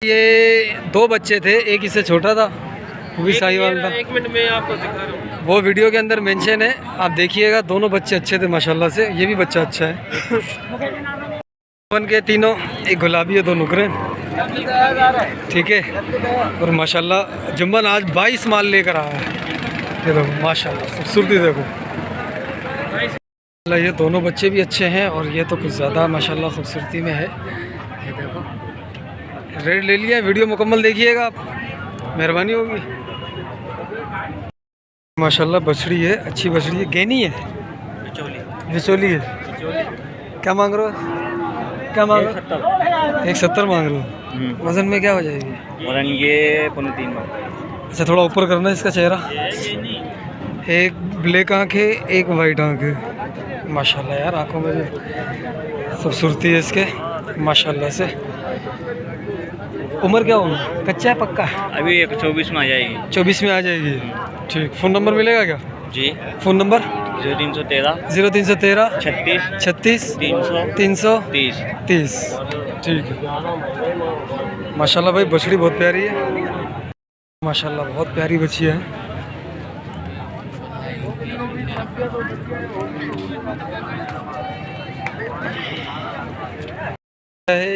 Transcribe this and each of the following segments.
ये 2 बच्चे थे, एक इससे छोटा था, वो भी साहिवाल था। 1 मिनट में आपको दिखा रहा हूँ, वो वीडियो के अंदर मेंशन है, आप देखिएगा। दोनों बच्चे अच्छे थे माशाल्लाह से। ये भी बच्चा अच्छा है। के तीनों, एक गुलाबी है, 2 नुकरे, ठीक है। और माशाल्लाह जुम्मन आज 22 माल लेकर आया है। ये देखो माशाल्लाह खूबसूरती देखो। ये दोनों बच्चे भी अच्छे हैं और ये तो कुछ ज़्यादा माशाल्लाह खूबसूरती में है। ये देखो रेट ले लिया। वीडियो मुकम्मल देखिएगा आप, मेहरबानी होगी। माशाल्लाह बछड़ी है, अच्छी बछड़ी है। गैनी है, बिचौली है। क्या मांग रहे हो? क्या मांग रहे हो? 170 मांग रहे हो। वज़न में क्या हो जाएगी? वजन ये 3 अच्छा थोड़ा ऊपर करना इसका चेहरा। एक ब्लैक आँख है, एक वाइट आँख है। माशाल्लाह यार आँखों में भी खूबसूरती है इसके माशाल्लाह से। उम्र क्या होगा? कच्चा है पक्का? अभी 24 में आ जाएगी। 24 में आ जाएगी, ठीक। फ़ोन नंबर मिलेगा क्या? जी, फ़ोन नंबर 0313 0313 36 36 330 330, ठीक है। माशाल्लाह भाई बछड़ी बहुत प्यारी है, माशाल्लाह बहुत प्यारी बच्ची है।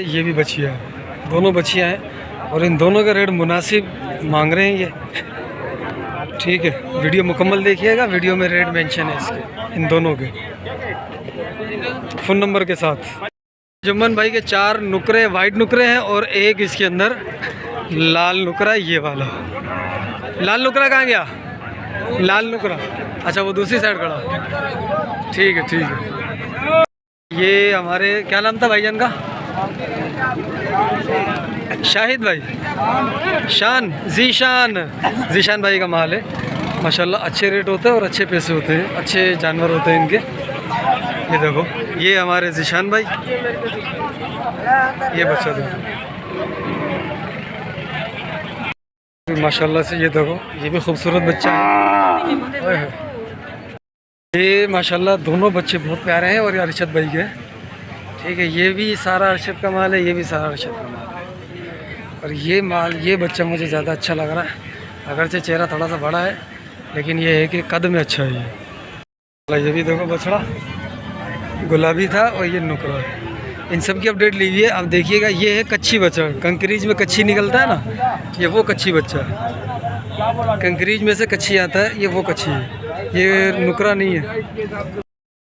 ये भी बच्चियाँ है, दोनों बच्चियाँ हैं और इन दोनों का रेट मुनासिब मांग रहे हैं ये, ठीक है। वीडियो मुकम्मल देखिएगा, वीडियो में रेट मेंशन है इसके, इन दोनों के फ़ोन नंबर के साथ। जुम्मन भाई के 4 नुकरे वाइट नुकरे हैं और एक इसके अंदर लाल नुकरा। ये वाला लाल नुकरा कहाँ गया? लाल नुकरा, अच्छा वो दूसरी साइड खड़ा, ठीक है ठीक है। ये हमारे क्या नाम था भाईजान का? शाहिद भाई, शान, जीशान भाई का माल है माशाल्लाह। अच्छे रेट होते हैं और अच्छे पैसे होते हैं, अच्छे जानवर होते हैं इनके। ये देखो ये हमारे जीशान भाई, ये बच्चा देखो माशाल्लाह से। ये देखो ये भी खूबसूरत बच्चा है। ये माशाल्लाह दोनों बच्चे बहुत प्यारे हैं और ये अरशद भाई के, ठीक है। ये भी सारा अरशद का माल है, ये भी सारा अरशद का माल है। और ये माल, ये बच्चा मुझे ज़्यादा अच्छा लग रहा है, अगरचे चेहरा थोड़ा सा बड़ा है लेकिन ये है कि कद में अच्छा है ये भी देखो बछड़ा गुलाबी था और ये नुकरा है। इन सब की अपडेट लीजिए। अब देखिएगा ये है कच्ची बच्चा, कंकरीज में कच्ची निकलता है ना, ये वो कच्ची बच्चा है। कंकरीज में से कच्ची आता है, ये वो कच्ची है, ये नुकरा नहीं है।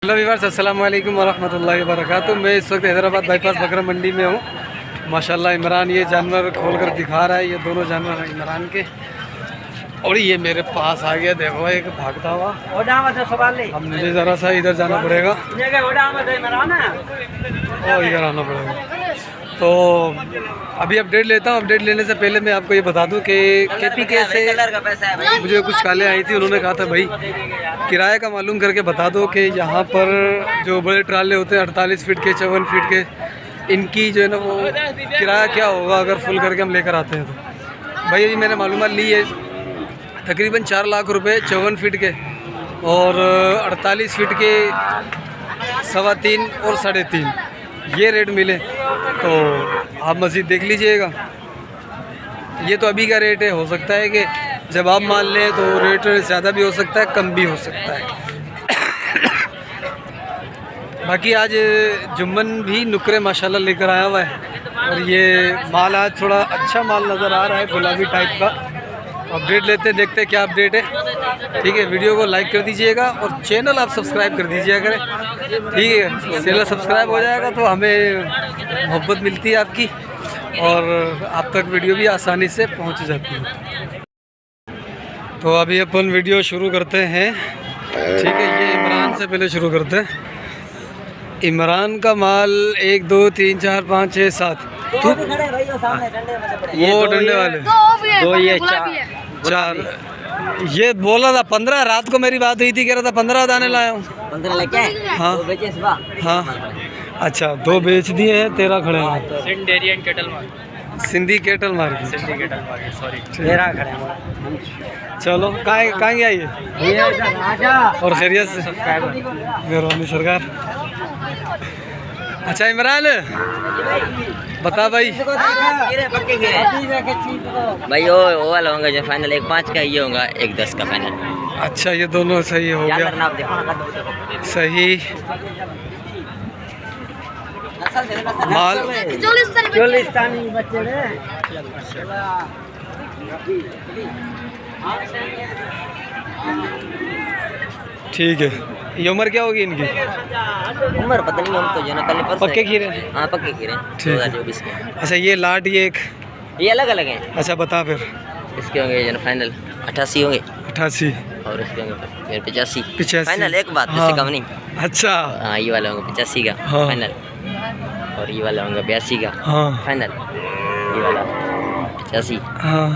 हेलो व्यूअर्स, अस्सलाम वालेकुम वरहमतुल्लाहि वबरकातुहू। मैं इस वक्त हैदराबाद बाईपास बकरा मंडी में हूँ। माशाल्लाह इमरान ये जानवर खोलकर दिखा रहा है। ये दोनों जानवर हैं इमरान के और ये मेरे पास आ गया, देखो एक भागता हुआ। अब मुझे ज़रा सा इधर जाना पड़ेगा और इधर आना पड़ेगा। तो अभी अपडेट लेता हूँ। अपडेट लेने से पहले मैं आपको ये बता दूँ कि KPK से मुझे कुछ कालें आई थी, उन्होंने कहा था भाई किराए का मालूम करके बता दो कि यहाँ पर जो बड़े ट्राले होते हैं 48 फीट के 54 फीट के, इनकी जो है ना वो किराया क्या होगा अगर फुल करके हम लेकर आते हैं तो। भाई जी मैंने मालूमात ली है, तकरीबन 4 लाख रुपए 54 फीट के और 48 फीट के 3.25 और 3.5 ये रेट मिले। तो आप मज़ीद देख लीजिएगा, ये तो अभी का रेट है। हो सकता है कि जब आप मान लें तो रेट ज़्यादा भी हो सकता है, कम भी हो सकता है। बाकी आज जुम्मन भी नुकरे माशाल्लाह लेकर आया हुआ है और ये माल आज थोड़ा अच्छा माल नज़र आ रहा है, गुलाबी टाइप का। अपडेट लेते हैं, देखते हैं क्या अपडेट है, ठीक है। वीडियो को लाइक कर दीजिएगा और चैनल आप सब्सक्राइब कर दीजिएगा करें, ठीक है। चैनल सब्सक्राइब हो जाएगा तो हमें मोहब्बत मिलती है आपकी और आप तक वीडियो भी आसानी से पहुंच जाती है। तो अभी अपन वीडियो शुरू करते हैं, ठीक है। ये इमरान से पहले शुरू करते हैं। इमरान का माल 1 2 3 4 5 6 7 वो डंडे वाले 2 ये 4 ये बोला था 15। रात को मेरी बात हुई थी, कह रहा था 15 दाने लाया हूँ। 15 लेके आए? हाँ हाँ, अच्छा 2 बेच दिए हैं, 13 खड़े हैं। सिंधी केटल मार्केट, सॉरी 13 खड़े हैं। चलो कहाँ गया ये और खैरियत से? मेहरबानी सरकार। अच्छा इमरान बता भाई। भाई वो वाला होगा जो फाइनल 1.5 का, ये होगा 1.10 का फाइनल। अच्छा ये दोनों सही हो गया। सही माल ठीक है। ये उम्र क्या होगी इनकी? उम्र पता नहीं, हम तो जो ना कल परसों पक्के खीरे? हाँ पक्के खीरे ठीक है। 2024 के। अच्छा ये लाट ये एक, ये अलग अलग हैं। अच्छा बता फिर। इसके होंगे जो ना फाइनल 88 होंगे 88 और इसके होंगे फिर 85 85 फाइनल। एक बात हाँ। इससे कम नहीं। अच्छा हाँ ये वाला होगा 85 का हाँ। फाइनल, और ये वाला होगा 82 का हाँ फाइनल। ये वाला 85, हाँ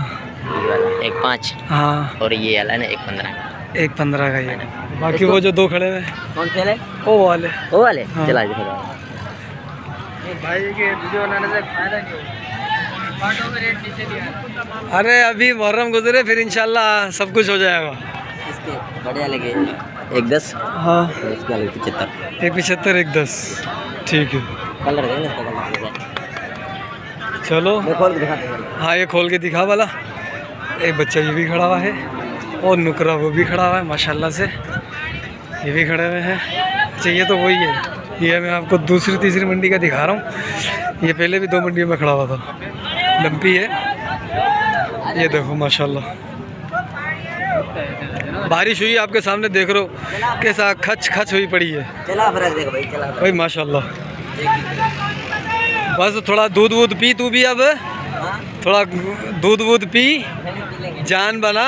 ये वाला 1.5 हाँ और ये वाला ना 1.15। 1.15 का ये। बाकी वो जो दो खड़े हैं कौन से वाले? वो वाले। वो वाले हाँ। चला दिखा भाई के वीडियो बनाने से फायदा नहीं होगा। अरे अभी मुहर्रम गुजरे फिर इंशाल्लाह सब कुछ हो जाएगा। इसके बढ़िया लगे 1.10 हाँ और इसके वाले 75। 1.75 1.10 ठीक है। कलर है ना इसका कलर। चलो मैं खोल के दिखाता हूँ। हाँ ये खोल के दिखा वाला। एक बच्चा ये भी खड़ा हुआ है और नुकरा वो भी खड़ा हुआ है माशाल्लाह से, ये भी खड़े हुए हैं। अच्छा ये तो वही है, ये मैं आपको दूसरी तीसरी मंडी का दिखा रहा हूँ। ये पहले भी 2 मंडियों में खड़ा हुआ था, लंबी है। ये देखो माशाल्लाह बारिश हुई आपके सामने देख रहे हो कैसा खच खच हुई पड़ी है चला फर्क देखो भाई, चला भाई माशाल्लाह। बस थोड़ा दूध वूध पी तू भी, अब थोड़ा दूध वूध पी जान बना,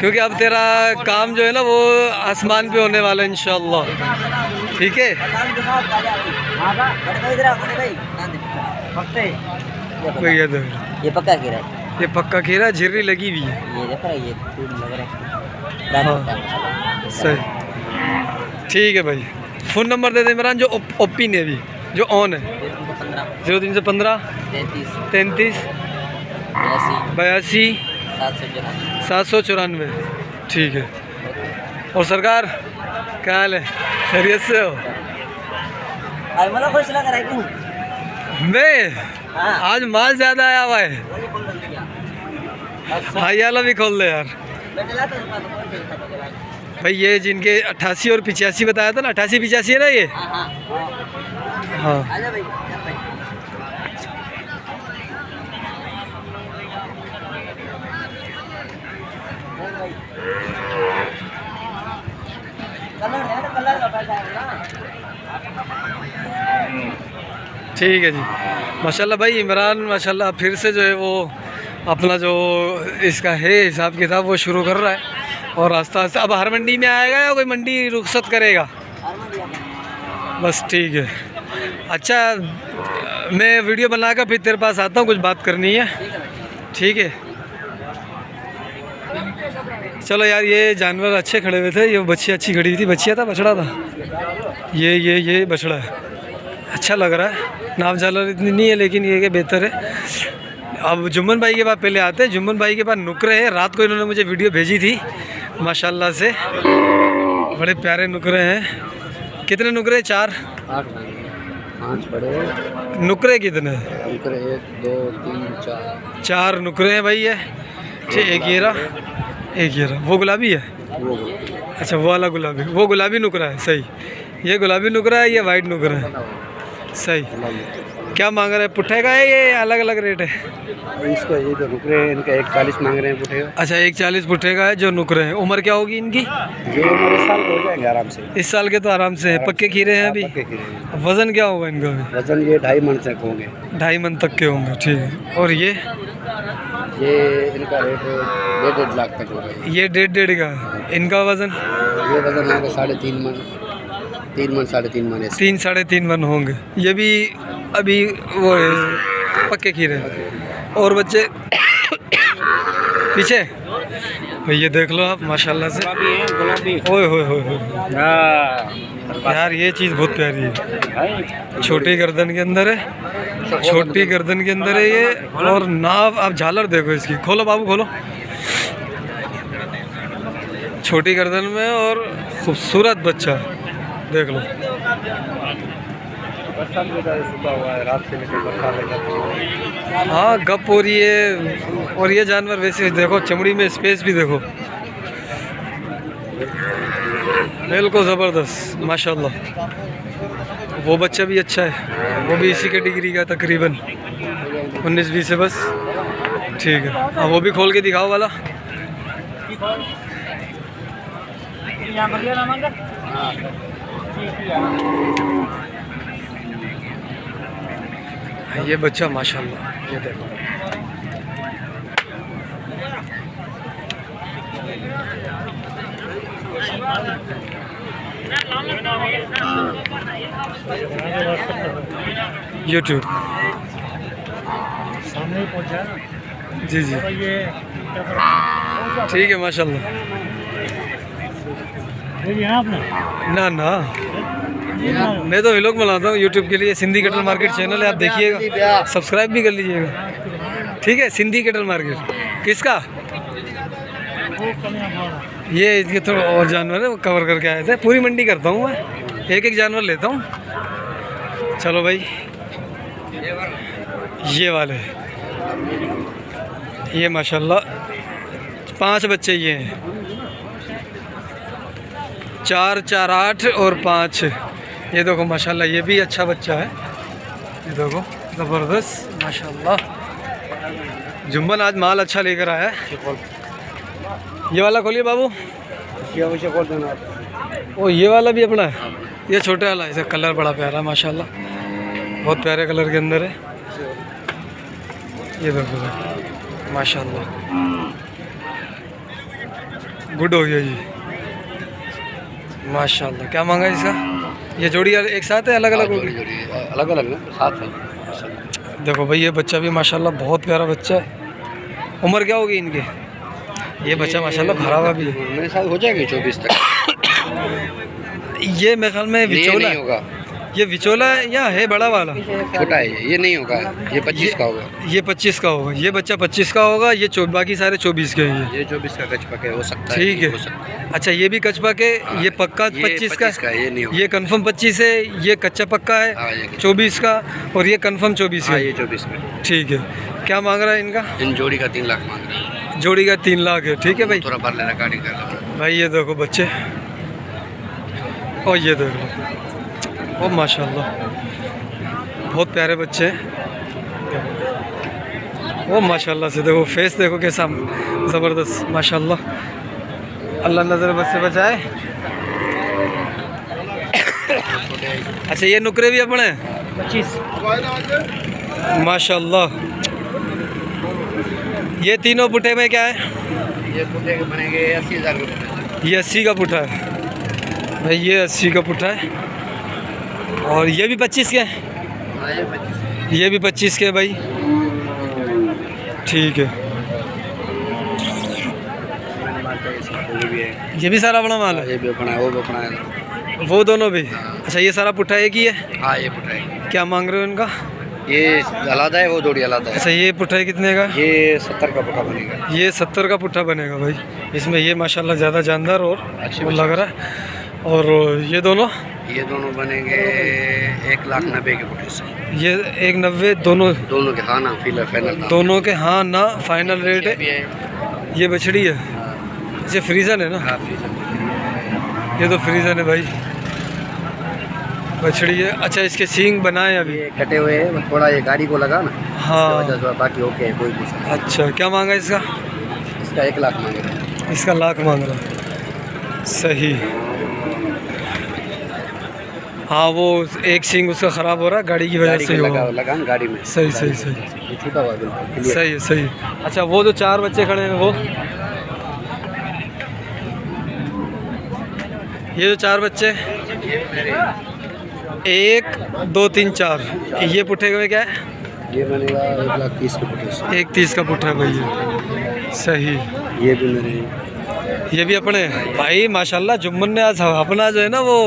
क्योंकि अब तेरा काम जो है ना वो आसमान पे होने वाला है इंशाल्लाह। ठीक है भाई ये देखो, ये पक्का खीरा है। ये पक्का खीरा झिर्री लगी हुई है। ये देखो ये फूल लग रहा है। हाँ सही ठीक है भाई। फ़ोन नंबर दे दे इमरान जो ओपी ने भी जो ऑन है। 0315 33 82 794। ठीक है। और सरकार क्या हाल है, खैरियत से हो? मतलब खुश लग रहा है क्यों? मैं हाँ। आज माल ज़्यादा आया हुआ है। हाँ ये वाला भी खोल दे यार भाई। ये जिनके 88 और 85 बताया था ना, 88 85 है ना ये। हाँ ठीक है जी माशाल्लाह भाई। इमरान माशाल्लाह फिर से जो है वो अपना जो इसका है हिसाब किताब वो शुरू कर रहा है, और आस्ता आस्ता अब हर मंडी में आएगा या कोई मंडी रुखसत करेगा? बस ठीक है। अच्छा मैं वीडियो बनाकर फिर तेरे पास आता हूँ, कुछ बात करनी है। ठीक है चलो यार। ये जानवर अच्छे खड़े हुए थे, ये बच्ची अच्छी खड़ी थी। बच्चिया था बछड़ा था? ये बछड़ा है, अच्छा लग रहा है। नाव झालर इतनी नहीं है लेकिन ये बेहतर है। अब जुम्मन भाई के पास पहले आते हैं। जुम्मन भाई के पास नुकरे हैं, रात को इन्होंने मुझे वीडियो भेजी थी माशाल्लाह से, बड़े प्यारे नुकरे हैं। कितने नुकरे? 4 5 बड़े नुकरे कितने? 1 2 3 4 नुकरे हैं भाई ये। ठीक एक ये रहा, एक ये रहा। वो गुलाबी है? अच्छा वो वाला गुलाबी, वो गुलाबी नुकरा है सही। ये गुलाबी नुकरा है, ये वाइट नुकरा है सही। क्या मांग रहे हैं? पुट्ठे का है ये अलग अलग रेट है? इसका ये जो नुकरे हैं इनका 140 मांग रहे हैं पुट्ठे का। अच्छा 140 पुट्ठे का है जो नुकरे हैं। उम्र क्या होगी इनकी? ये उम्र इस साल हो जाएंगे आराम से। इस साल के तो आराम से है। पक्के खीरे हैं अभी? वज़न क्या होगा इनका अभी? वजन ये 2.5 मन तक होंगे। 2.5 मन तक के होंगे ठीक है। और ये इनका रेट 1.5 लाख तक होगा। ये 1.5 का। इनका वज़न? ये वजन होगा 3.5 मन, 3 मन 3.5 मन ऐसे। 3 साढ़े 3 मन होंगे। ये भी अभी वो है पक्के खीरे। और बच्चे पीछे भाई ये देख लो आप माशाल्लाह से। ओए होए होए होए यार ये चीज़ बहुत प्यारी है। छोटी गर्दन के अंदर है, छोटी गर्दन के अंदर है ये। और नाव आप झालर देखो इसकी, खोलो बाबू खोलो। छोटी गर्दन में और खूबसूरत बच्चा देख लो। रात से हाँ गप हो रही है। और ये जानवर वैसे देखो चमड़ी में स्पेस भी देखो, बिल्कुल ज़बरदस्त माशाल्लाह। वो बच्चा भी अच्छा है, वो भी इसी कैटेगरी का तकरीबन 19-20 है बस। ठीक है, हाँ वो भी खोल के दिखाओ वाला। ये बच्चा माशाल्लाह, ये देखो यूट्यूब सामने ही पहुंचा जी जी ये ठीक है माशाल्लाह। देखिए आपने ना ना मैं तो व्लॉग बनाता हूँ यूट्यूब के लिए। सिंधी कटल मार्केट चैनल है, आप देखिएगा, सब्सक्राइब भी कर लीजिएगा। ठीक है, सिंधी कटल मार्केट किसका? ये इसके थोड़ा और जानवर है, वो कवर करके आए थे। पूरी मंडी करता हूँ मैं, एक एक जानवर लेता हूँ। चलो भाई, ये वाले ये माशाल्लाह 5 बच्चे ये हैं, 4, 4, 8 और 5। ये देखो माशाल्लाह, ये भी अच्छा बच्चा है। ये देखो ज़बरदस्त माशाल्लाह। जुम्मन आज माल अच्छा लेकर आया है। ये वाला खोलिए बाबू। खोल देना। ओ ये वाला भी अपना है, ये छोटे वाला है। इसका कलर बड़ा प्यारा है माशाल्लाह, बहुत प्यारे कलर के अंदर है। ये देखो माशाल्लाह, गुड हो गया जी माशाल्लाह। क्या मांगा इसका? ये जोड़ी एक साथ है, अलग अलग होगी? अलग अलग साथ है। देखो भाई, ये बच्चा भी माशाल्लाह बहुत प्यारा बच्चा है। उम्र क्या होगी इनकी? ये बच्चा माशाल्लाह भरा हुआ भी है। मेरे साथ हो जाएगी 24 तक। ये मेरे ख्याल में विचोला नहीं होगा, ये विचोला है या है बड़ा वाला? छोटा है ये नहीं होगा, ये 25 का होगा। ये 25 का होगा, ये बच्चा 25 का होगा। ये बाकी सारे 24 के हैं। ये 24 का कच पके हो सकता है। ठीक है, हो सकता है। अच्छा ये भी कच्चा पक्का है, ये पक्का ये 25 का, ये नहीं होगा। ये कंफर्म 25 है, ये कच्चा पक्का है हाँ, ये 24 का, और ये कंफर्म 24 हाँ, है। ये 24 का। ठीक है, क्या मांग रहा है इनका? इन जोड़ी का 3 लाख मांग रहा है। जोड़ी का 3 लाख है। ठीक है भाई, थोड़ा भर लेना, गाड़ी कर लेना भाई ये देखो बच्चे, और ये देख लो, ओ माशाल्लाह बहुत प्यारे बच्चे हैं। ओ माशाल्लाह से देखो, फेस देखो कैसा ज़बरदस्त माशाल्लाह। अल्लाह नज़र बस से बचाए। अच्छा ये नुकरे भी अपने 25 माशाल्लाह। ये तीनों पुट्ठे में क्या है? ये पुट्ठे के बनेंगे 80,000 रुपये। ये 80 का पुट्ठा है भाई, ये 80 का पुट्ठा है। और ये भी 25 के हैं? हाँ, ये 25। ये भी 25 के भाई। ठीक है, ये भी सारा अपना माल है? ये भी अपना है, वो भी अपना है। वो दोनों भी? अच्छा ये सारा पुट्ठा एक ही है? हाँ, ये पुट्ठा है। क्या मांग रहे हो इनका? ये अलग है, वो जोड़ी अलग है। अच्छा ये पुट्ठा कितने का? ये 70 का पुट्ठा बनेगा। ये 70 का पुट्ठा बनेगा भाई। इसमें ये माशाल्लाह ज़्यादा जानदार और अच्छी वो लग रहा है। और ये दोनों बनेंगे 1,90,000 के पुट्ठे से। ये 1,90 दोनों? दोनों के हाँ ना फाइनल। दोनों के हाँ ना फाइनल रेट है। ये बछड़ी है, ये फ्रीजन है ना? ये तो फ्रीजन है भाई, बछड़ी है। अच्छा इसके सींग बनाए अभी? ये कटे हुए हैं, थोड़ा ये गाड़ी को लगा ना, हाँ इसकी वजह से, बाकी ओके है, कोई कुछ नहीं। अच्छा क्या मांगा इसका? इसका 1 लाख मांग रहे हैं। इसका लाख मांग रहा है। सही। हाँ वो एक सींग उसका ख़राब हो रहा है गाड़ी की वजह गाड़ी से को हुआ। लगा ना गाड़ी में। सही सही सही ये छूटा हुआ बिल्कुल clear। सही सही। अच्छा वो जो 4 बच्चे खड़े हैं वो, ये जो 4 बच्चे, 1, 2, 3, 4, ये पुट्ठे में क्या है? ये बनेगा 1,30,000 के पुट्ठे से। 1,30 का पुट्ठा है भैया। सही। ये भी मेरे, ये भी अपने भाई माशाल्लाह। जुम्मन ने आज अपना जो है ना वो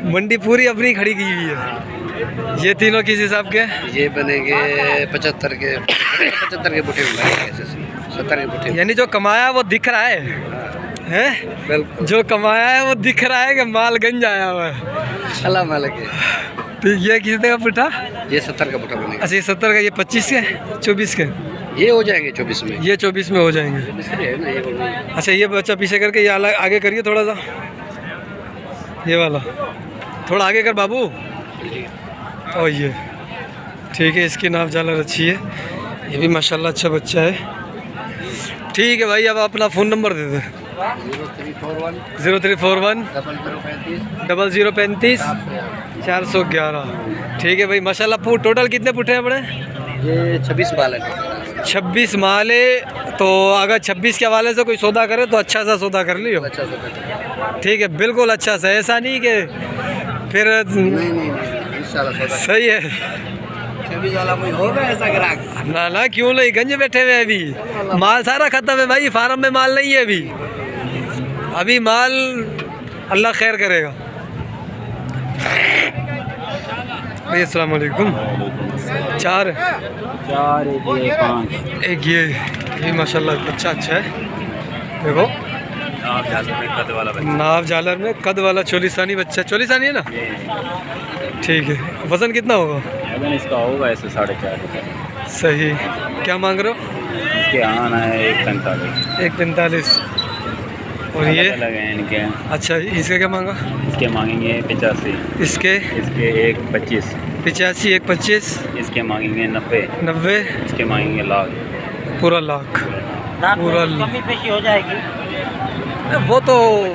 मंडी पूरी अपनी खड़ी की हुई है। ये तीनों किस हिसाब के? ये बनेंगे 75 के पुट्ठे बनाएंगे ऐसे से, 70 के पुट्ठे। यानी जो कमाया वो दिख रहा है, हैं? बिल्कुल, जो कमाया है वो दिख रहा है कि माल गंज आया हुआ है। अल्लाह मालिक है। तो ये कितने का पुट्ठा? ये 70 का बुठा बनेगा। अच्छा ये 70 का, ये 25 के, 24 के, ये हो जाएंगे 24 में। ये 24 में हो जाएंगे। 24 के है ना ये बोल रहा हूँ। अच्छा ये बच्चा पीछे करके ये अलग आगे करिए थोड़ा सा, ये वाला थोड़ा आगे कर बाबू। और ये ठीक है, इसकी नाप झालर अच्छी है, ये भी माशाल्लाह अच्छा बच्चा है। ठीक है भाई, अब अपना फ़ोन नंबर दे दे। 0341 0035 411। ठीक है भाई माशाल्लाह। टोटल कितने पुट्ठे हैं अपने? ये 26 बाल है। 26 माल है। तो अगर 26 के हवाले से कोई सौदा करे तो अच्छा सा सौदा कर लियो। अच्छा सा। ठीक है, बिल्कुल अच्छा सा, ऐसा नहीं कि फिर नहीं इंशाल्लाह सौदा। सही है 26 वाला कोई होगा ऐसा ग्राहक? ना ना, क्यों नहीं, गंज बैठे हुए हैं अभी, माल सारा ख़त्म है भाई, फार्म में माल नहीं है अभी, अभी माल अल्लाह खैर करेगा। भाई अस्सलाम वालेकुम। 4 एक ये माशाल्लाह अच्छा अच्छा है। देखो नाव झालर में कद वाला चोलिस्तानी बच्चा, चोलिस्तानी है ना? ठीक है। वज़न कितना होगा? वजन इसका होगा ऐसे 4.5। सही। क्या मांग रहे हो? इसके आना है 1.45। 1.45। और ये अलग हैं इनके। अच्छा, इसका क्या मांगा? इसके मांगेंगे 85। इसके 1.25। 85, 1.25। इसके मांगेंगे 90। 90। इसके मांगेंगे लाख। पूरा लाख। पूरा कमी पेशी हो जाएगी। वो तो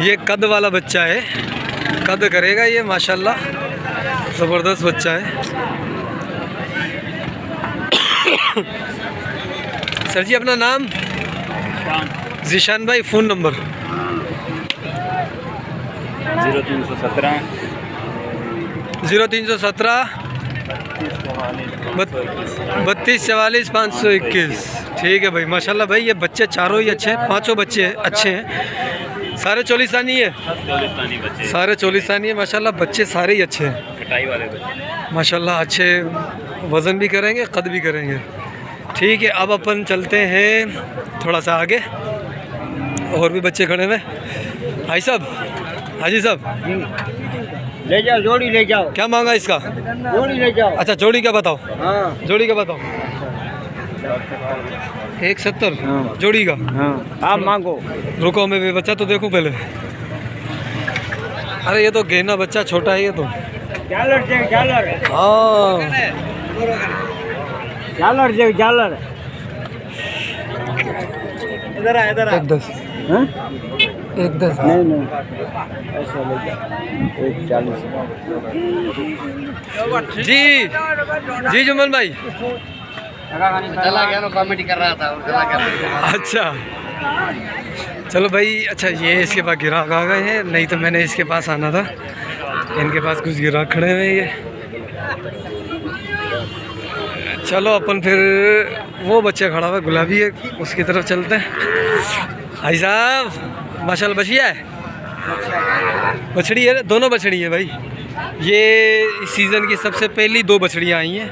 ये कद वाला बच्चा है, कद करेगा ये माशाल्लाह, ज़बरदस्त बच्चा है। सर जी अपना नाम? ज़ीशान भाई। Phone number? 0317 0317 32 44 521। ठीक है भाई माशाल्लाह। भाई ये बच्चे चारों ही अच्छे हैं, पांचों बच्चे अच्छे हैं, सारे चोलिस्तानी है, चोलिस्तानी बच्चे, सारे चोलिस्तानी है माशाल्लाह, बच्चे सारे ही अच्छे हैं कटाई वाले बच्चे माशाल्लाह, अच्छे वज़न भी करेंगे, कद भी करेंगे। ठीक है, अब अपन चलते हैं थोड़ा सा आगे, और भी बच्चे खड़े हुए। भाई साहब, हाजी साहब, ले जाओ जोड़ी, ले जाओ। क्या मांगा इसका? जोड़ी ले जाओ। अच्छा जोड़ी का बताओ। हाँ जोड़ी का बताओ। 170 जोड़ी का। आप मांगो। रुको मैं भी बच्चा तो देखूं पहले। अरे ये तो गहना बच्चा, छोटा है ये तो। झालर दे, झालर। हाँ झालर दे, झालर। इधर आ, इधर आ। 110। 110 नहीं ऐसा ले जाओ। 140। जी जुम्मन भाई। चला गया ना, कॉमेडी कर रहा था और चला गया। अच्छा चलो भाई। अच्छा ये इसके पास गिराक आ गए हैं, नहीं तो मैंने इसके पास आना था, इनके पास कुछ गिराक खड़े हुए हैं ये। चलो अपन फिर वो बच्चा खड़ा हुआ गुलाबी है, उसकी तरफ चलते हैं। भाई साहब माशाल्लाह बछिया है, बछड़ी है, दोनों बछड़ी है भाई। ये इस सीज़न की सबसे पहली 2 बछड़ियाँ आई हैं।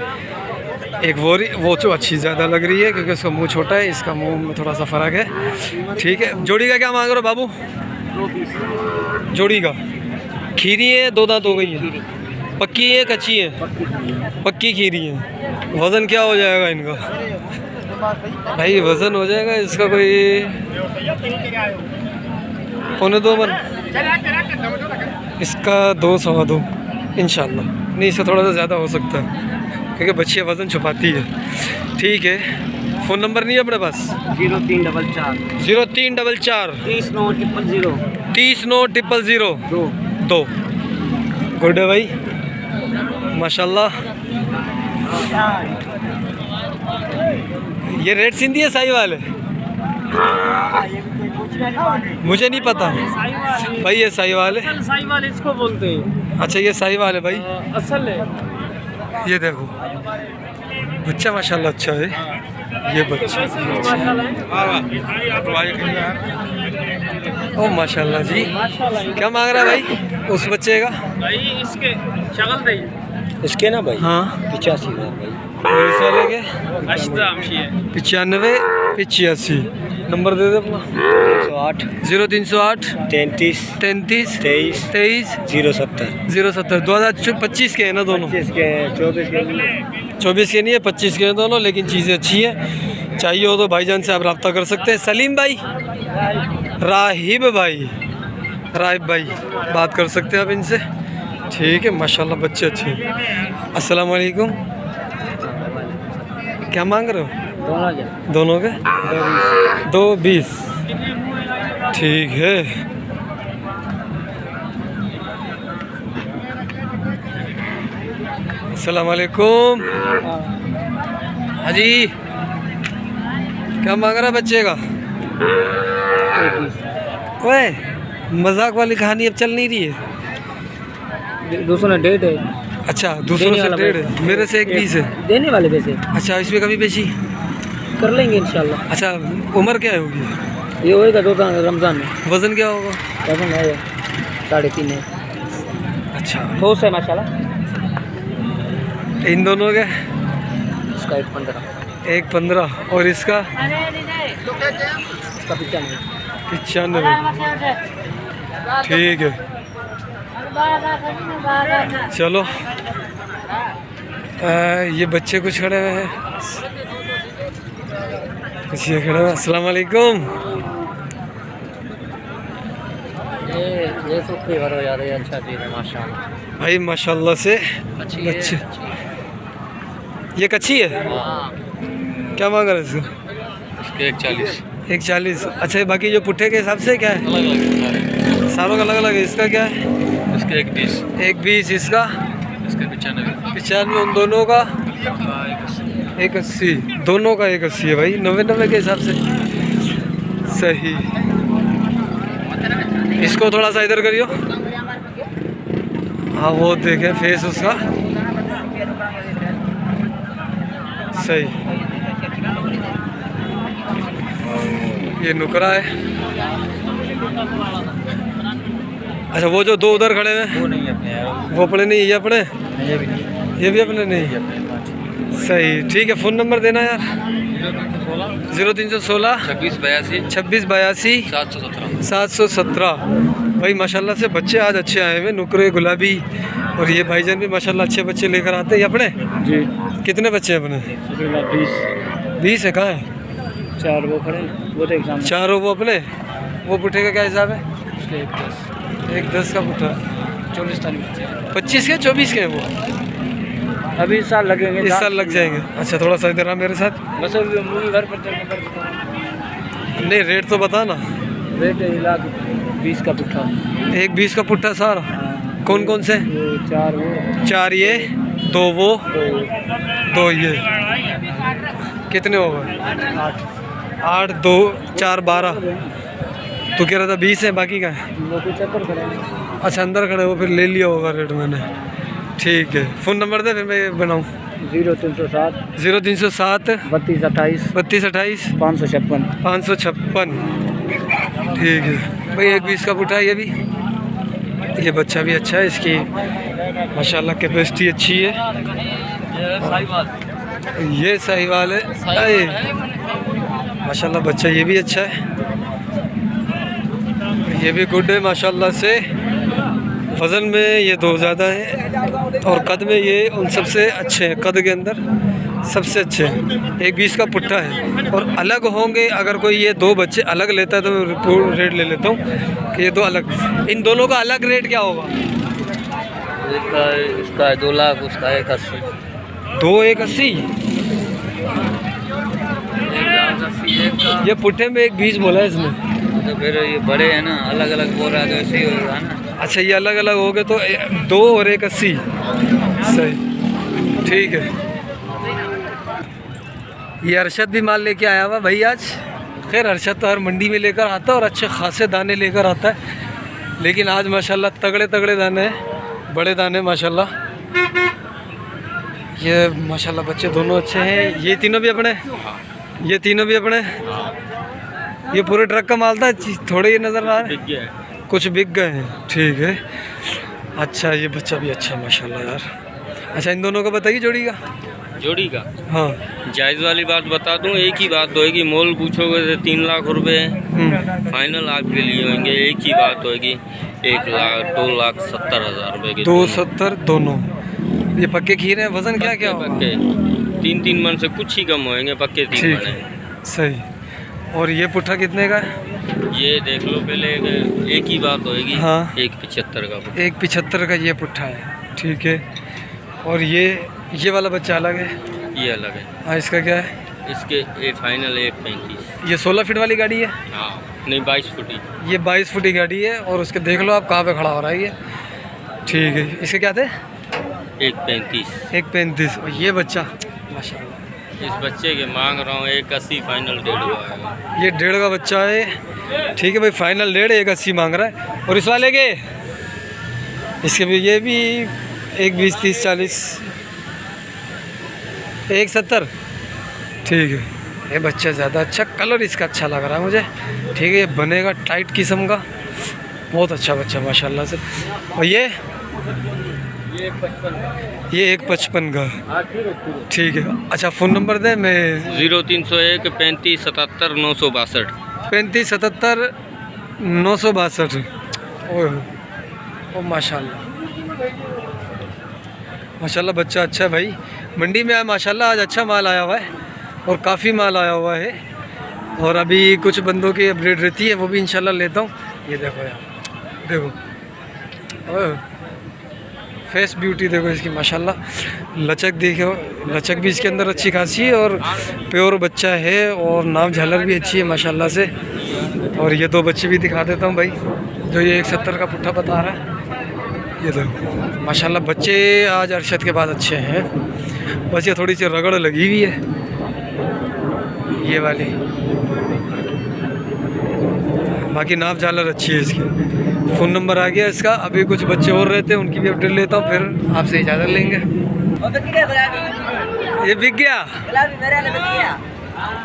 एक वो जो अच्छी ज़्यादा लग रही है क्योंकि उसका मुंह छोटा है, इसका मुंह में थोड़ा सा फ़र्क है। ठीक है, जोड़ी का क्या मांग रहे हो बाबू? जोड़ी का खीरी है, 2 दांत हो गई है, पक्की है कच्ची है? पक्की खीरी है। वज़न क्या हो जाएगा इनका? भाई वज़न हो जाएगा इसका कोई 1.25 मन, इसका 2 सवा 2 इंशाल्लाह। नहीं इसका थोड़ा सा ज़्यादा हो सकता है क्योंकि बच्चियाँ वज़न छुपाती है। ठीक है, फ़ोन नंबर नहीं है अपने पास? 0344 0344 30 9 000 2। गुड है भाई माशाल्लाह। ये रेड सिंधी है, साहिवाल है? मुझे नहीं पता भाई, ये साहिवाल है। साहिवाल इसको बोलते हैं। अच्छा ये साहिवाल है भाई, असल है। ये देखो बच्चा माशाल्लाह अच्छा है। ये बच्चा ओ माशाल्लाह जी। क्या मांग रहा है भाई उस बच्चे का? भाई इसके शगल दे, इसके ना भाई हाँ 85,000 भाई। और इस वाले के 85 95 85 नंबर दे दे अपना। 308 0308 33 33 23 23 070 070। 2025 के हैं ना दोनों? 25 के 24 के 24 के नहीं है, 25 के हैं दोनों, लेकिन चीज़ें अच्छी हैं। चाहिए हो तो भाईजान से आप रब्ता कर सकते हैं। सलीम भाई, राहिब भाई, राहिब भाई बात कर सकते हैं आप इनसे। ठीक है, माशाल्लाह बच्चे अच्छे हैं। अस्सलाम वालेकुम। क्या मांग रहे हो? दोनों के 220। ठीक है। अस्सलाम वालेकुम। हाँ जी, क्या मांग रहा है बच्चे का? ओए, मजाक वाली कहानी अब चल नहीं रही है। दूसरों ने डेट है, अच्छा, दूसरों से 1.5 है, मेरे से 1.20 है। देने वाले पैसे अच्छा, इसमें कभी बेची कर लेंगे इंशाल्लाह। अच्छा, उम्र क्या होगी? ये होएगा 2 रमज़ान में। वज़न क्या होगा? वजन है 3.5 है। अच्छा, ठोस है माशाल्लाह। इन दोनों के इसका 1.15, 1.15 और इसका इसका 95। 95। ठीक है, चलो। ये बच्चे कुछ खड़े हुए हैं, कुछ ये खड़े हुए हैं। अस्सलाम वालेकुम। ये सुखी भरो यार, ये अच्छा चीज़ है माशाल्लाह। भाई माशाल्लाह से अच्छी बच्चे। ये कच्ची है? क्या मांग रहे हैं इसके 140। 140। अच्छा, ये बाकी जो पुट्ठे के हिसाब से क्या है? अलग अलग सारों का अलग अलग है। इसका क्या है? इसके 120। 120। इसका इसके 95। 95। उन दोनों का 180। दोनों का 180 है भाई, 90 के हिसाब से। सही। इसको थोड़ा सा इधर करियो। हाँ, वो देखें फेस उसका। सही। ये नुकरा है। अच्छा, वो जो 2 उधर खड़े हैं वो नहीं अपने यार, वो अपने नहीं, ये अपने? ये भी नहीं, ये भी अपने नहीं। सही, ठीक है। फ़ोन नंबर देना यार। 0316 2682 26 82 717। 717। भाई माशाल्लाह से बच्चे आज अच्छे आए हुए, नुकरे गुलाबी। और ये भाईजान भी माशाल्लाह अच्छे बच्चे लेकर आते हैं। ये अपने जी। कितने बच्चे हैं अपने? 20 है। कहाँ है? 4 वो खड़े हैं, वो तो एग्जाम 4 हो वो अपने। वो पुट्ठे का क्या हिसाब है? उसके 1.10। 1.10 का पुट्ठा। 40 तारीख 25 के 24 के हैं वो? अभी इस साल लगेंगे, इस साल लग जाएंगे। अच्छा, थोड़ा सा इधर आ मेरे साथ। बस अभी मूवी घर पर नहीं, रेट तो बता ना। रेट 1,20,000 का पुट्ठा। 1.20 का पुट्ठा सारा। कौन कौन से? 4 वो 4 ये, 2 वो, 2 ये। कितने हो गए? 8 2 4 12। तो कह रहा था 20 है, बाकी का है? वो कुछ अंदर खड़े हैं। अच्छा, अंदर खड़े हो, फिर ले लिया होगा रेट मैंने। ठीक है, फ़ोन नंबर दे फिर मैं बनाऊँ। 0307 0307 32 28 32 28 556। 556। ठीक है भाई, 1.20 का पुट्ठा है ये भी। ये बच्चा भी अच्छा है, इसकी माशाल्लाह कैपेसिटी अच्छी है। ये साहिवाल है। माशाल्लाह बच्चा ये भी अच्छा है, ये भी गुड है माशाल्लाह से। वज़न में ये 2 ज़्यादा हैं और कद में ये उन सबसे अच्छे हैं, कद के अंदर सबसे अच्छे हैं। 1.20 का पुट्ठा है। और अलग होंगे, अगर कोई ये 2 बच्चे अलग लेता है तो मैं रेट ले लेता हूँ कि ये 2 अलग। इन दोनों का अलग रेट क्या होगा? इसका 2 लाख, उसका 180। 2 180। ये पुट्ठे में 1.20 बोला है इसने। तो फिर ये बड़े हैं ना, अलग अलग बोल रहा है तो ऐसे ही होगा ना। अच्छा, ये अलग अलग हो गए तो 2 और 180। सही, ठीक है। ये अरशद भी माल लेके आया हुआ भाई आज। खैर, अरशद तो हर मंडी में लेकर आता है और अच्छे खासे दाने लेकर आता है, लेकिन आज माशाल्लाह तगड़े तगड़े दाने हैं, बड़े दाने माशाल्लाह। ये माशाल्लाह बच्चे दोनों अच्छे हैं। ये तीनों भी अपने? ये तीनों भी अपने? ये पूरे ट्रक का माल था, थोड़े ये नज़र आ रहे हैं, कुछ बिक गए हैं। ठीक है, अच्छा। ये बच्चा भी अच्छा है माशाल्लाह यार। अच्छा, इन दोनों का बताइए जोड़ी का। जोड़ी का हाँ। जायज़ वाली बात बता दूं, एक ही बात होएगी, मोल पूछोगे तो 3 लाख रुपए, फाइनल आपके लिए होंगे एक ही बात होएगी 1,02,70,000 रुपए की। 270 दोनों। ये पक्के खीरे हैं, वजन क्या क्या होगा? पक्के 3-3 मन से कुछ ही कम होएंगे, पक्के 3 ठीक मन है, है। सही। और ये पुट्ठा कितने का है? ये देख लो पहले, एक ही बात होएगी। हाँ। 1,75 का पुट्ठा। 1,75 का ये पुट्ठा है, ठीक है। और ये वाला बच्चा अलग है? ये अलग है। हाँ, इसका क्या है? इसके ये फाइनल 1,35। ये 16 फीट वाली गाड़ी है? हाँ नहीं, 22 फुटी। ये 22 फुट की गाड़ी है। और उसके देख लो आप कहाँ पे खड़ा हो रहा है ये, ठीक है। इसके क्या थे? 1,35। 1,35। और ये बच्चा माशाल्लाह, इस बच्चे के मांग रहा हूँ 1,80, फाइनल 1.5 का है। ये 1.5 का बच्चा है, ठीक है भाई। फाइनल 1.5, 1,80 मांग रहा है। और इस वाले के, इसके भी, ये भी 1,20, 30, 40, 1,70, ठीक है। ये बच्चा ज़्यादा अच्छा, कलर इसका अच्छा लग रहा है मुझे, ठीक है। ये बनेगा टाइट किस्म का, बहुत अच्छा बच्चा माशाल्लाह से। और ये 1,55 का, ठीक है। अच्छा, फ़ोन नंबर दे, मैं 0301 35 77 962। 35 77 962। ओ माशाल्लाह, माशाल्लाह बच्चा अच्छा है भाई। मंडी में आया माशाल्लाह, आज अच्छा माल आया हुआ है और काफ़ी माल आया हुआ है। और अभी कुछ बंदों की अपडेट रहती है, वो भी इंशाल्लाह लेता हूँ। ये देखो यार, देखो फेस ब्यूटी देखो इसकी माशाल्लाह। लचक देखो, लचक भी इसके अंदर अच्छी खासी है। और प्योर बच्चा है और नाम झालर भी अच्छी है माशाल्लाह से। और ये 2 बच्चे भी दिखा देता हूँ भाई, जो ये 1,70 का पुट्ठा बता रहा है। ये देखो माशाल्लाह, बच्चे आज अरशद के बाद अच्छे हैं। बस ये थोड़ी सी रगड़ लगी हुई है ये वाली, बाकी नाप झालर अच्छी है इसकी। फ़ोन नंबर आ गया इसका। अभी कुछ बच्चे और रहते हैं, उनकी भी अपडेट लेता हूँ, फिर आपसे इजाज़त लेंगे। ये बिक गया?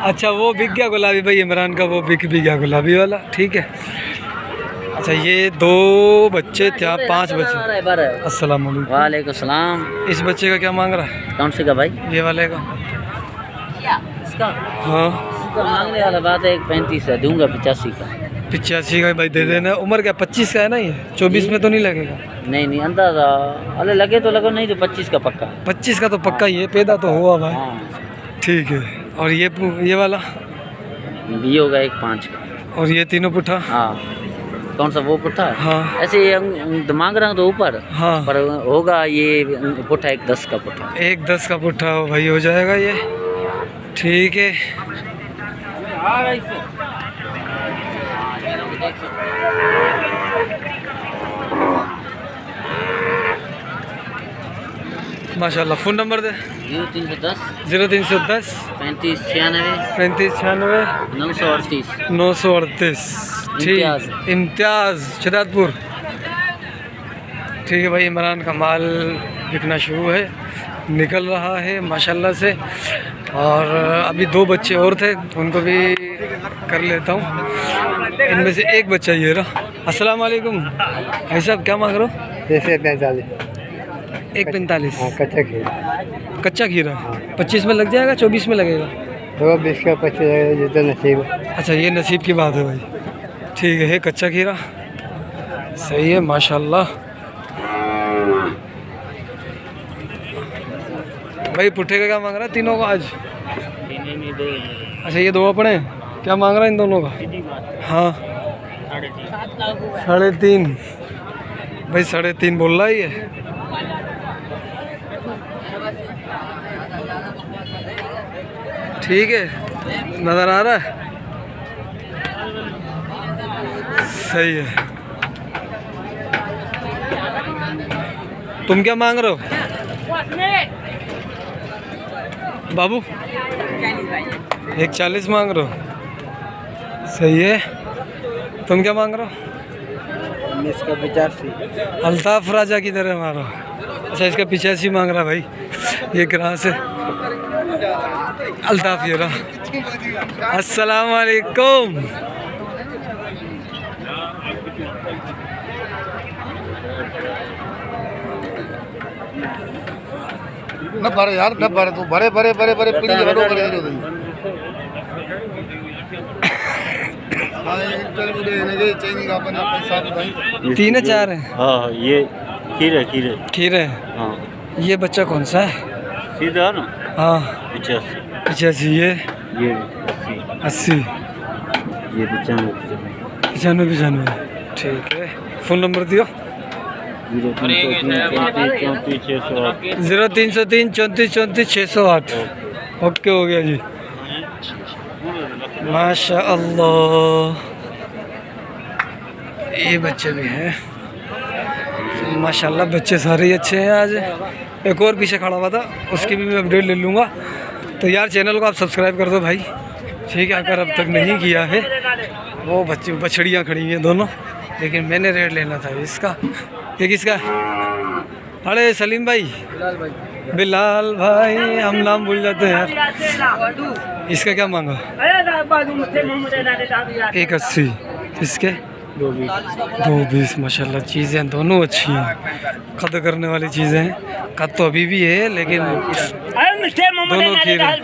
अच्छा, वो बिक गया गुलाबी भाई, इमरान का वो बिक भी गया गुलाबी वाला, ठीक है। अच्छा, ये 2 बच्चे थे, 5 बच्चे। अस्सलाम वालेकुम। वालेकुम सलाम। इस बच्चे का क्या मांग रहा है? कौन से का भाई? ये वाले का? इसका हाँ, इसका मांगने वाला बात है 1,35 है, दूंगा 85 का। 85 का भाई दे देना। उम्र क्या 25 का है ना? ये 24 में तो नहीं लगेगा? नहीं अंदाजा, अरे लगे तो लगो, नहीं तो 25 का पक्का। 25 का तो पक्का ही है, पैदा तो हुआ भाई, हाँ, ठीक है। और ये वाला? ये होगा 1,5 का। और ये तीनों पुट्ठा? हाँ। कौन सा वो पुट्ठा? हाँ। ऐसे मांग रहा हूँ तो ऊपर, हाँ, पर होगा ये पुट्ठा 1,10 का पुट्ठा। 1,10 का पुट्ठा हो भाई, हो जाएगा ये, ठीक है। माशाल्लाह। फ़ोन नंबर दे। 0310 0310 35 96 35 96 938। 938, ठीक। इम्तियाज़ शदादपुर, ठीक है भाई। इमरान का माल बिकना शुरू है, निकल रहा है माशाल्लाह से। और अभी 2 बच्चे और थे, उनको भी कर लेता हूँ। इनमें से एक बच्चा ये रहा। अस्सलाम वालेकुम भाई साहब, क्या मांग रहे हो? जैसे 45। 1,45। हाँ, कच्चा खीरा। कच्चा खीरा 25 में लग जाएगा, 24 में लगेगा? 20 का 25 जितना नसीब। अच्छा, ये नसीब की बात है भाई, ठीक है। कच्चा खीरा सही है माशाल्लाह। भाई पुट्ठे का क्या मांग रहा है तीनों का आज? अच्छा, ये 2 अपने, क्या मांग रहा है इन दोनों का? हाँ, 3.5 भाई, 3.5 बोल रहा है ये। ठीक है, नज़र आ रहा है, सही है। तुम क्या मांग रहे हो बाबू? 1,40 मांग रहे हो, सही है। तुम क्या मांग रहे हो? इसका 85। अल्ताफ राजा की तरह मारो। अच्छा, इसका 85 मांग रहा भाई, ये कहाँ से? अल्ताफ ये रहा। अस्सलाम वालेकुम। न भरे यार न भरे तू भरे भरे भरे भरे प्लीज भरो भरे तीन है चार है? हाँ ये खीर है खीर है खीर है। हाँ ये बच्चा कौन सा है? सीधा ना हाँ 85 85। ये 80। ये 95 95। ठीक है, फ़ोन नंबर दियो। 0303 34 34 608। ओके हो गया जी। माशा अल्लाह, ये बच्चे भी हैं माशाल्लाह। बच्चे सारे ही अच्छे हैं। आज एक और पीछे खड़ा हुआ था, उसकी भी मैं अपडेट ले लूँगा। तो यार चैनल को आप सब्सक्राइब कर दो भाई, ठीक है, अगर अब तक नहीं किया है। वो बच्चे बछड़ियाँ खड़ी हैं दोनों, लेकिन मैंने रेट लेना था इसका। ये किसका है? अरे सलीम भाई, बिलाल भाई, हम नाम भूल जाते हैं यार। इसका क्या मांगा? 180। इसके 220। माशाल्लाह चीज़ें दोनों अच्छी हैं, कद करने वाली चीज़ें हैं। कद तो अभी भी है, लेकिन दोनों खीर हैं।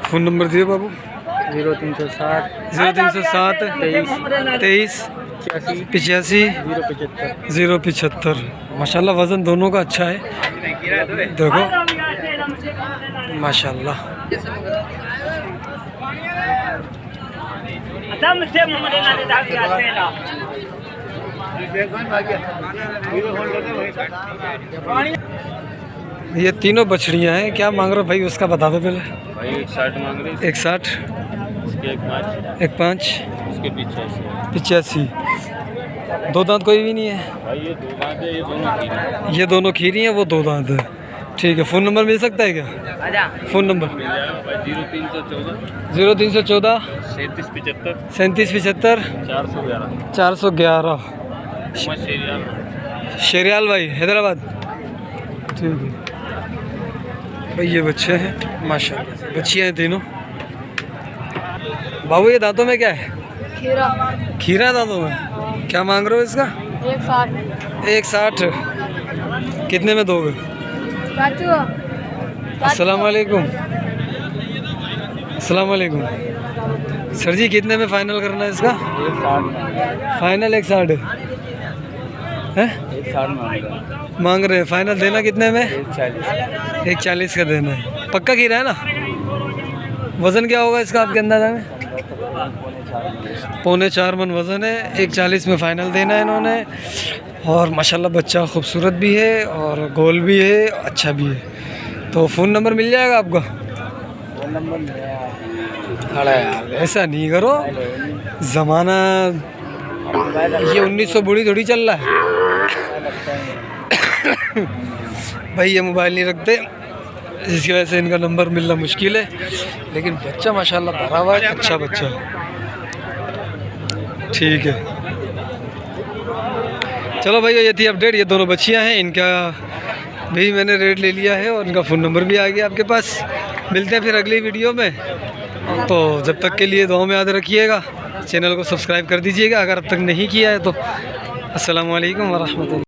फ़ोन नंबर दिए बाबू। 0307 23 85 075। माशाल्लाह वज़न दोनों का अच्छा है, देखो माशाल्लाह। ये तीनों बछड़ियाँ हैं। क्या मांग रहे हो भाई उसका बता दो पहले। 160 मांग रहे, 160, इसके 1.5, इसके 85। दो दांत कोई भी नहीं है भाई। ये 2 दांत है, ये दोनों खीर है। ये दोनों खीरी हैं, वो 2 दांत है। ठीक है, फ़ोन नंबर मिल सकता है क्या? Phone number 0314 37 75 411। शेरियाल भाई, हैदराबाद। ठीक है भाई, ये बच्चे हैं माशाल्लाह, बच्चियाँ हैं तीनों। बाबू ये दांतों में क्या है? खीरा। खीरा दांतों में। क्या मांग रहे हो इसका? 160। कितने में दोगे? अस्सलाम वालेकुम। अस्सलाम वालेकुम। सर जी कितने में फाइनल करना है इसका? फाइनल 160 है? मांग रहे हैं। फाइनल देना कितने में? 140 का देना है। पक्का खीरा है ना? वज़न क्या होगा इसका आपके अंदाजा में? 4.25 मन वज़न है। 140 में फ़ाइनल देना है इन्होंने। और माशाल्लाह बच्चा खूबसूरत भी है और गोल भी है, अच्छा भी है। तो फ़ोन नंबर मिल जाएगा आपका? अरे यार ऐसा नहीं करो, ज़माना ये 1900 बुढ़ी थोड़ी चल रहा है। भाई ये मोबाइल नहीं रखते, जिसकी वजह से इनका नंबर मिलना मुश्किल है। लेकिन बच्चा माशाल्लाह भरा हुआ है, अच्छा बच्चा है। ठीक है, चलो भाई ये थी अपडेट। ये दोनों बच्चियां हैं, इनका भी मैंने रेट ले लिया है और इनका फ़ोन नंबर भी आ गया आपके पास। मिलते हैं फिर अगली वीडियो में। तो जब तक के लिए दुआ में याद रखिएगा, चैनल को सब्सक्राइब कर दीजिएगा अगर अब तक नहीं किया है तो। अस्सलाम वालेकुम व रहमतुल्लाह।